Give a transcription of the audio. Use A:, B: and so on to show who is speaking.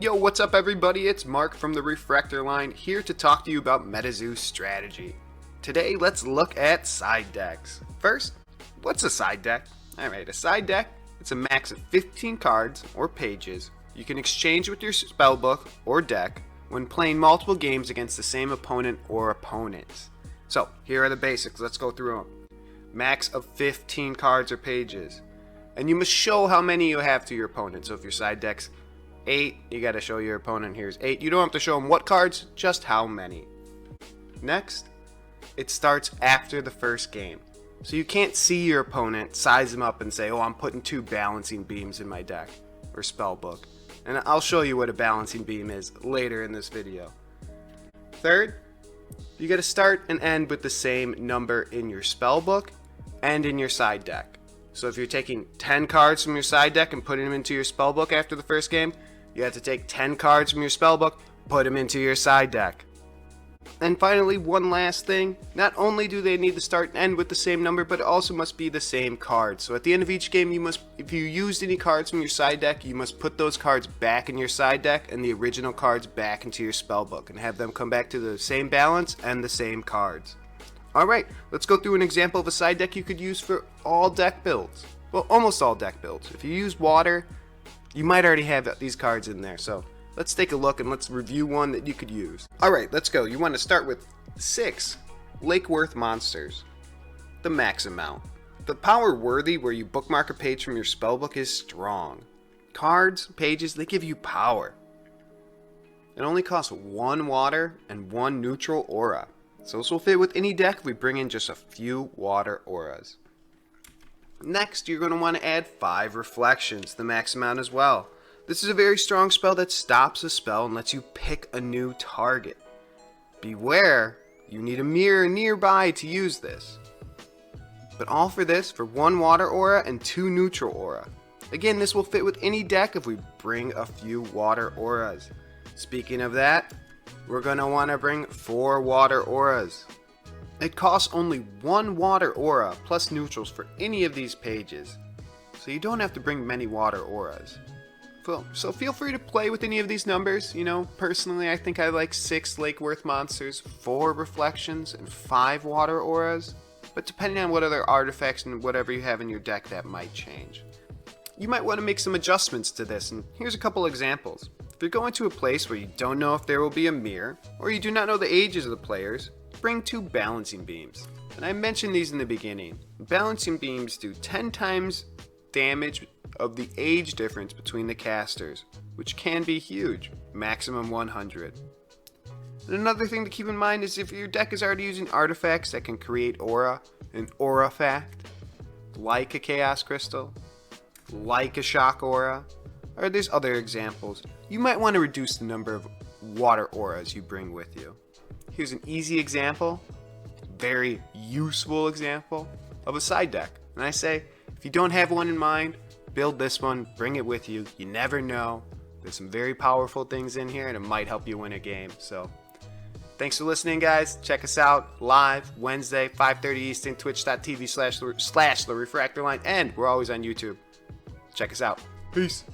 A: Yo, what's up everybody? It's Mark from the Refractor Line here to talk to you about MetaZoo strategy. Today, let's look at side decks. First, what's a side deck? Alright, a side deck, it's a max of 15 cards or pages you can exchange with your spellbook or deck when playing multiple games against the same opponent or opponents. So, here are the basics. Let's go through them. Max of 15 cards or pages. And you must show how many you have to your opponent. So if your side deck's 8, you got to show your opponent here's 8. You don't have to show them what cards, just how many. Next, it starts after the first game. So you can't see your opponent, size them up and say, oh, I'm putting 2 balancing beams in my deck or spellbook. And I'll show you what a balancing beam is later in this video. Third, you got to start and end with the same number in your spellbook and in your side deck. So if you're taking 10 cards from your side deck and putting them into your spellbook after the first game, you have to take 10 cards from your spellbook, put them into your side deck. And finally, one last thing, not only do they need to start and end with the same number, but it also must be the same cards. So at the end of each game, if you used any cards from your side deck, you must put those cards back in your side deck and the original cards back into your spellbook and have them come back to the same balance and the same cards. Alright, let's go through an example of a side deck you could use for all deck builds. Well, almost all deck builds. If you use water, you might already have these cards in there. So let's take a look and let's review one that you could use. Alright, let's go. You want to start with 6 Lake Worth monsters. The max amount. The power worthy where you bookmark a page from your spellbook is strong. Cards, pages, they give you power. It only costs 1 water and 1 neutral aura. So this will fit with any deck if we bring in just a few water auras. Next, you're going to want to add 5 reflections, the max amount as well. This is a very strong spell that stops a spell and lets you pick a new target. Beware, you need a mirror nearby to use this. But all for this for 1 water aura and 2 neutral aura. Again, this will fit with any deck if we bring a few water auras. Speaking of that, we're going to want to bring 4 water auras. It costs only 1 water aura plus neutrals for any of these pages, so you don't have to bring many water auras. So feel free to play with any of these numbers. You know, personally I think I like 6 Lake Worth monsters, 4 reflections, and 5 water auras, but depending on what other artifacts and whatever you have in your deck, that might change. You might want to make some adjustments to this, and here's a couple examples. If you're going to a place where you don't know if there will be a mirror, or you do not know the ages of the players, bring 2 balancing beams. And I mentioned these in the beginning. Balancing beams do 10 times damage of the age difference between the casters, which can be huge, maximum 100. And another thing to keep in mind is if your deck is already using artifacts that can create aura, an aura fact, like a chaos crystal, like a shock aura, or there's other examples, you might want to reduce the number of water auras you bring with you. Here's an easy example, very useful example of a side deck. And I say, if you don't have one in mind, build this one, bring it with you. You never know. There's some very powerful things in here and it might help you win a game. So thanks for listening, guys. Check us out live Wednesday, 5:30 Eastern, twitch.tv/TheRefractorLine, and we're always on YouTube. Check us out. Peace.